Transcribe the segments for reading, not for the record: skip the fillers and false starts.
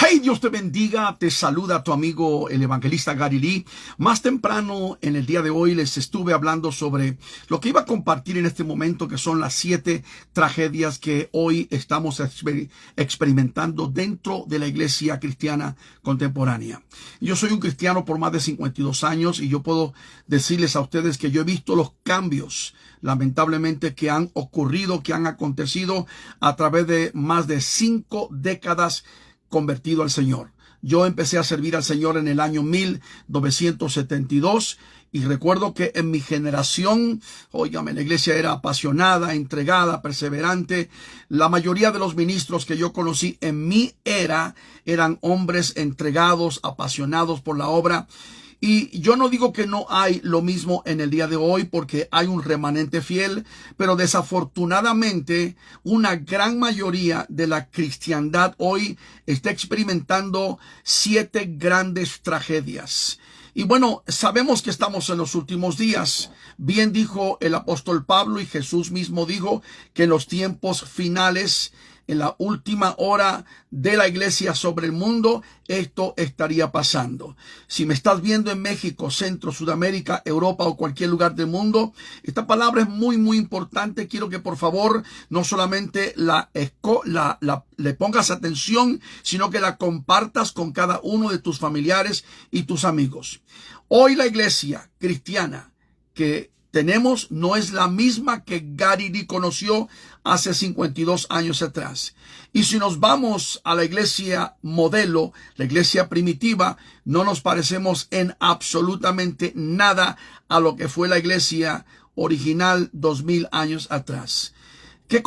Hey, Dios te bendiga, te saluda tu amigo el evangelista Gary Lee. Más temprano en el día de hoy les estuve hablando sobre lo que iba a compartir en este momento, que son las 7 tragedias que hoy estamos experimentando dentro de la iglesia cristiana contemporánea. Yo soy un cristiano por más de 52 años y yo puedo decirles a ustedes que yo he visto los cambios, lamentablemente, que han ocurrido, que han acontecido a través de más de 5 décadas convertido al Señor. Yo empecé a servir al Señor en el año 1972 y recuerdo que en mi generación, óigame, la iglesia era apasionada, entregada, perseverante. La mayoría de los ministros que yo conocí en mi era eran hombres entregados, apasionados por la obra. Y yo no digo que no hay lo mismo en el día de hoy, porque hay un remanente fiel, pero desafortunadamente una gran mayoría de la cristiandad hoy está experimentando 7 grandes tragedias. Y bueno, sabemos que estamos en los últimos días. Bien dijo el apóstol Pablo, y Jesús mismo dijo que en los tiempos finales, en la última hora de la iglesia sobre el mundo, esto estaría pasando. Si me estás viendo en México, Centro, Sudamérica, Europa o cualquier lugar del mundo, esta palabra es muy, muy importante. Quiero que por favor no solamente le pongas atención, sino que la compartas con cada uno de tus familiares y tus amigos. Hoy la iglesia cristiana que tenemos no es la misma que Gary Lee conoció hace 52 años atrás. Y si nos vamos a la iglesia modelo, la iglesia primitiva, no nos parecemos en absolutamente nada a lo que fue la iglesia original 2000 años atrás. ¿En qué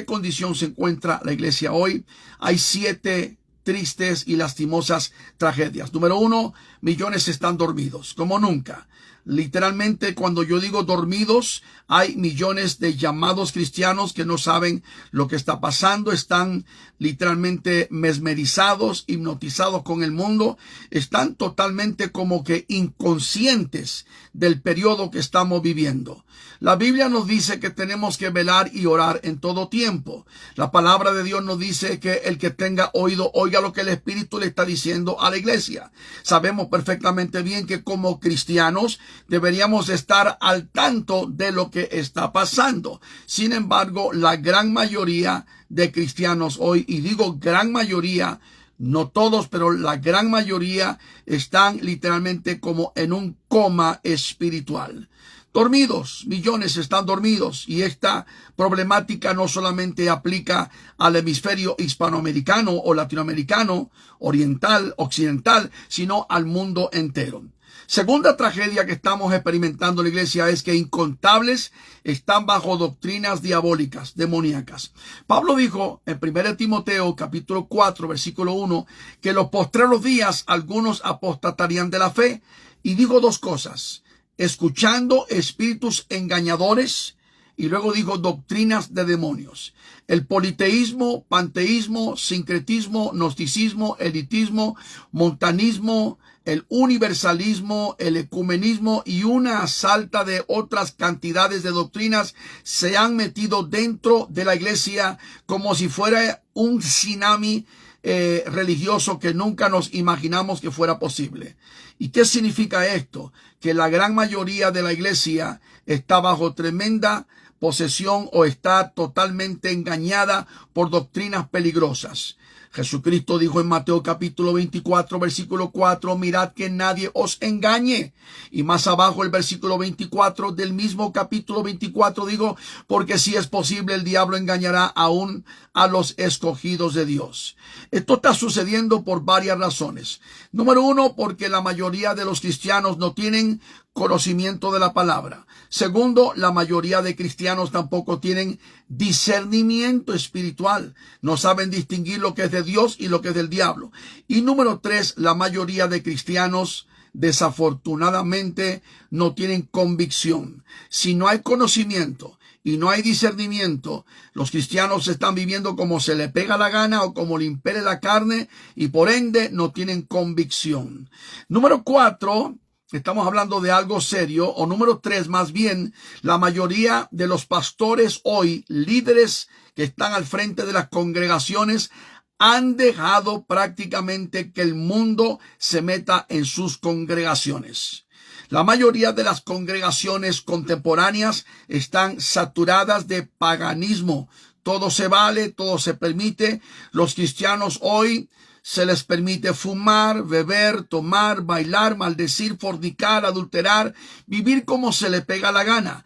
condición se encuentra la iglesia hoy? Hay 7 tristes y lastimosas tragedias. Número 1, millones están dormidos, como nunca. Literalmente, cuando yo digo dormidos, hay millones de llamados cristianos que no saben lo que está pasando, están literalmente mesmerizados, hipnotizados con el mundo, están totalmente como que inconscientes del periodo que estamos viviendo. La Biblia nos dice que tenemos que velar y orar en todo tiempo. La palabra de Dios nos dice que el que tenga oído, oiga lo que el Espíritu le está diciendo a la iglesia. Sabemos perfectamente bien que como cristianos deberíamos estar al tanto de lo que está pasando. Sin embargo, la gran mayoría de cristianos hoy, y digo gran mayoría, no todos, pero la gran mayoría, están literalmente como en un coma espiritual. Dormidos, millones están dormidos, y esta problemática no solamente aplica al hemisferio hispanoamericano o latinoamericano, oriental, occidental, sino al mundo entero. Segunda tragedia que estamos experimentando en la iglesia es que incontables están bajo doctrinas diabólicas, demoníacas. Pablo dijo en 1 Timoteo capítulo 4 versículo 1 que en los postreros días algunos apostatarían de la fe, y dijo 2 cosas: escuchando espíritus engañadores, y luego dijo doctrinas de demonios. El politeísmo, panteísmo, sincretismo, gnosticismo, elitismo, montanismo, el universalismo, el ecumenismo y una salta de otras cantidades de doctrinas se han metido dentro de la iglesia como si fuera un tsunami religioso que nunca nos imaginamos que fuera posible. ¿Y qué significa esto? Que la gran mayoría de la iglesia está bajo tremenda posesión o está totalmente engañada por doctrinas peligrosas. Jesucristo dijo en Mateo capítulo 24, versículo 4, mirad que nadie os engañe. Y más abajo el versículo 24 del mismo capítulo 24 digo, porque si es posible el diablo engañará aún a los escogidos de Dios. Esto está sucediendo por varias razones. Número 1, porque la mayoría de los cristianos no tienen conocimiento de la palabra. Segundo, la mayoría de cristianos tampoco tienen discernimiento espiritual. No saben distinguir lo que es de Dios y lo que es del diablo. Y número 3, la mayoría de cristianos desafortunadamente no tienen convicción. Si no hay conocimiento y no hay discernimiento, los cristianos están viviendo como se le pega la gana o como le impere la carne, y por ende no tienen convicción. Número 4, estamos hablando de algo serio. O número 3, más bien, la mayoría de los pastores hoy, líderes que están al frente de las congregaciones, han dejado prácticamente que el mundo se meta en sus congregaciones. La mayoría de las congregaciones contemporáneas están saturadas de paganismo. Todo se vale, todo se permite. Los cristianos hoy se les permite fumar, beber, tomar, bailar, maldecir, fornicar, adulterar, vivir como se le pega la gana.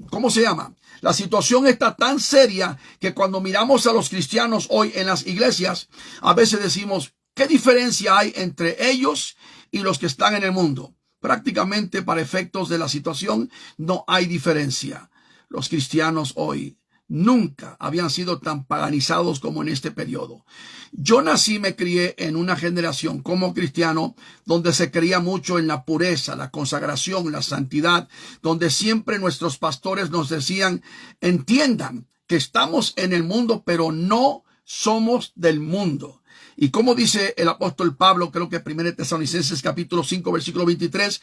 ¿Cómo se llama? La situación está tan seria que cuando miramos a los cristianos hoy en las iglesias, a veces decimos, ¿qué diferencia hay entre ellos y los que están en el mundo? Prácticamente para efectos de la situación no hay diferencia. Los cristianos hoy nunca habían sido tan paganizados como en este periodo. Yo nací y me crié en una generación como cristiano donde se creía mucho en la pureza, la consagración, la santidad, donde siempre nuestros pastores nos decían, entiendan que estamos en el mundo, pero no somos del mundo. Y como dice el apóstol Pablo, creo que 1 Tesalonicenses capítulo 5, versículo 23,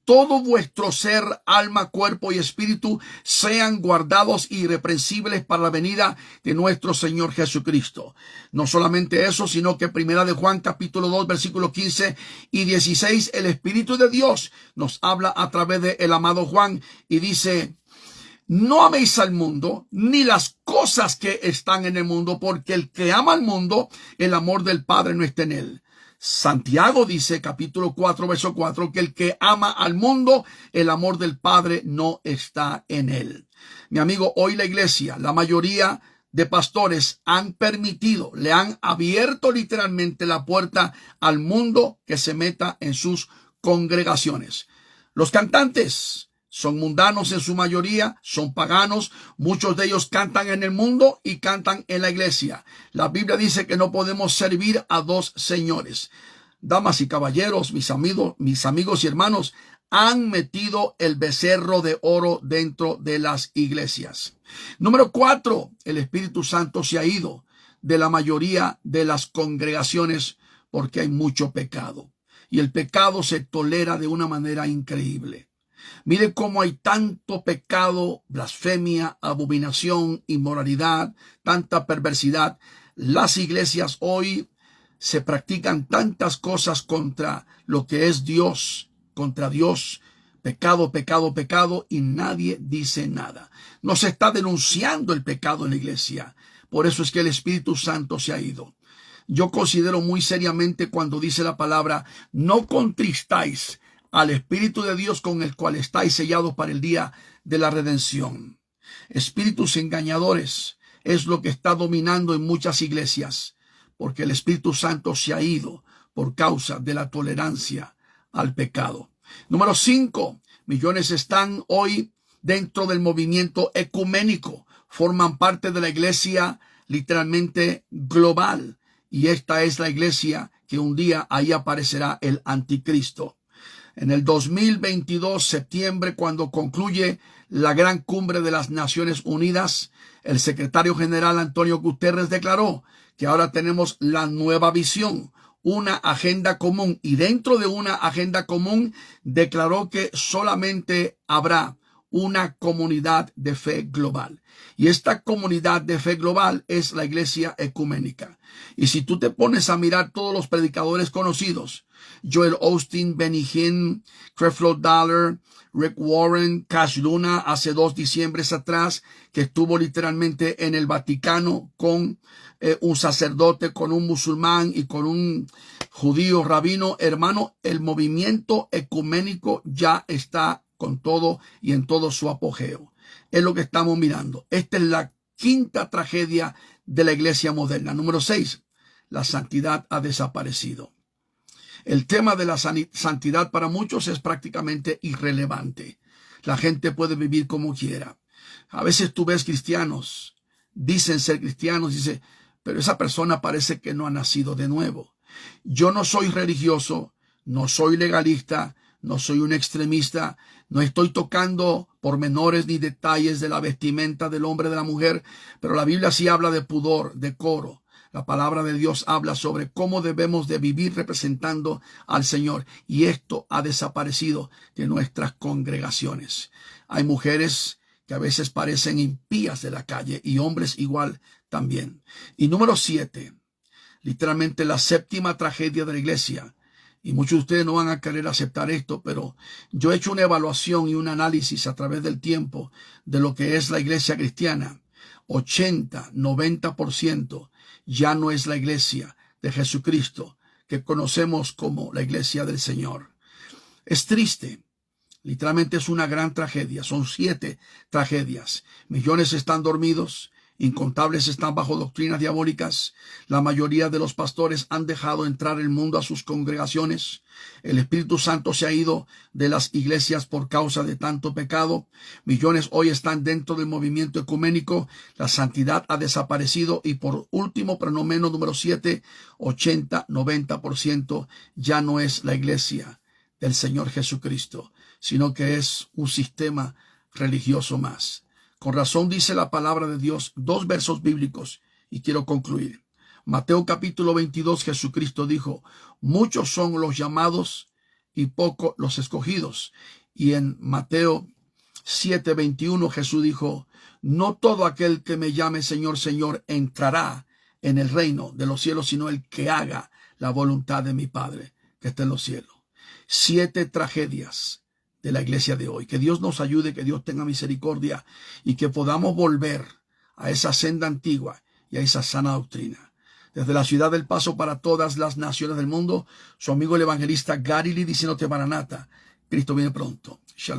todo vuestro ser, alma, cuerpo y espíritu sean guardados irreprensibles para la venida de nuestro Señor Jesucristo. No solamente eso, sino que 1 de Juan capítulo 2, versículo 15 y 16, el Espíritu de Dios nos habla a través de el amado Juan y dice, no améis al mundo, ni las cosas que están en el mundo, porque el que ama al mundo, el amor del Padre no está en él. Santiago dice, capítulo 4, verso 4, que el que ama al mundo, el amor del Padre no está en él. Mi amigo, hoy la iglesia, la mayoría de pastores han permitido, le han abierto literalmente la puerta al mundo que se meta en sus congregaciones. Los cantantes son mundanos en su mayoría, son paganos, muchos de ellos cantan en el mundo y cantan en la iglesia. La Biblia dice que no podemos servir a dos señores. Damas y caballeros, mis amigos y hermanos, han metido el becerro de oro dentro de las iglesias. Número 4, el Espíritu Santo se ha ido de la mayoría de las congregaciones porque hay mucho pecado. Y el pecado se tolera de una manera increíble. Mire cómo hay tanto pecado, blasfemia, abominación, inmoralidad, tanta perversidad. Las iglesias hoy se practican tantas cosas contra lo que es Dios, contra Dios. Pecado, pecado, pecado, y nadie dice nada. No se está denunciando el pecado en la iglesia. Por eso es que el Espíritu Santo se ha ido. Yo considero muy seriamente cuando dice la palabra, no contristáis al Espíritu de Dios con el cual estáis sellados para el día de la redención. Espíritus engañadores es lo que está dominando en muchas iglesias, porque el Espíritu Santo se ha ido por causa de la tolerancia al pecado. Número 5, millones están hoy dentro del movimiento ecuménico, forman parte de la iglesia literalmente global, y esta es la iglesia que un día ahí aparecerá el anticristo. En el 2022, septiembre, cuando concluye la gran cumbre de las Naciones Unidas, el secretario general Antonio Guterres declaró que ahora tenemos la nueva visión, una agenda común, y dentro de una agenda común declaró que solamente habrá una comunidad de fe global. Y esta comunidad de fe global es la iglesia ecuménica. Y si tú te pones a mirar todos los predicadores conocidos, Joel Osteen, Benny Hinn, Creflo Dollar, Rick Warren, Cash Luna, hace 2 diciembres atrás, que estuvo literalmente en el Vaticano con un sacerdote, con un musulmán y con un judío rabino. Hermano, el movimiento ecuménico ya está con todo y en todo su apogeo. Es lo que estamos mirando. Esta es la 5ª tragedia de la iglesia moderna. Número 6, la santidad ha desaparecido. El tema de la santidad para muchos es prácticamente irrelevante. La gente puede vivir como quiera. A veces tú ves cristianos, dicen ser cristianos, dice, pero esa persona parece que no ha nacido de nuevo. Yo no soy religioso, no soy legalista, no soy un extremista, no estoy tocando pormenores ni detalles de la vestimenta del hombre, de la mujer, pero la Biblia sí habla de pudor, decoro. La palabra de Dios habla sobre cómo debemos de vivir representando al Señor, y esto ha desaparecido de nuestras congregaciones. Hay mujeres que a veces parecen impías de la calle y hombres igual también. Y número 7, literalmente la séptima tragedia de la iglesia. Y muchos de ustedes no van a querer aceptar esto, pero yo he hecho una evaluación y un análisis a través del tiempo de lo que es la iglesia cristiana. 80-90% ya no es la iglesia de Jesucristo que conocemos como la iglesia del Señor. Es triste. Literalmente es una gran tragedia. Son 7 tragedias. Millones están dormidos. Incontables están bajo doctrinas diabólicas. La mayoría de los pastores han dejado entrar el mundo a sus congregaciones. El Espíritu Santo se ha ido de las iglesias por causa de tanto pecado. Millones hoy están dentro del movimiento ecuménico. La santidad ha desaparecido. Y por último, pero no menos, número 7, 80-90% ya no es la iglesia del Señor Jesucristo, sino que es un sistema religioso más. Con razón dice la palabra de Dios, 2 versos bíblicos, y quiero concluir. Mateo capítulo 22, Jesucristo dijo, muchos son los llamados y pocos los escogidos. Y en Mateo 7:21 Jesús dijo, no todo aquel que me llame Señor, Señor, entrará en el reino de los cielos, sino el que haga la voluntad de mi Padre que está en los cielos. 7 tragedias de la iglesia de hoy. Que Dios nos ayude, que Dios tenga misericordia y que podamos volver a esa senda antigua y a esa sana doctrina. Desde la ciudad del Paso para todas las naciones del mundo, su amigo el evangelista Gary Lee diciéndote Maranata, Cristo viene pronto. Shalom.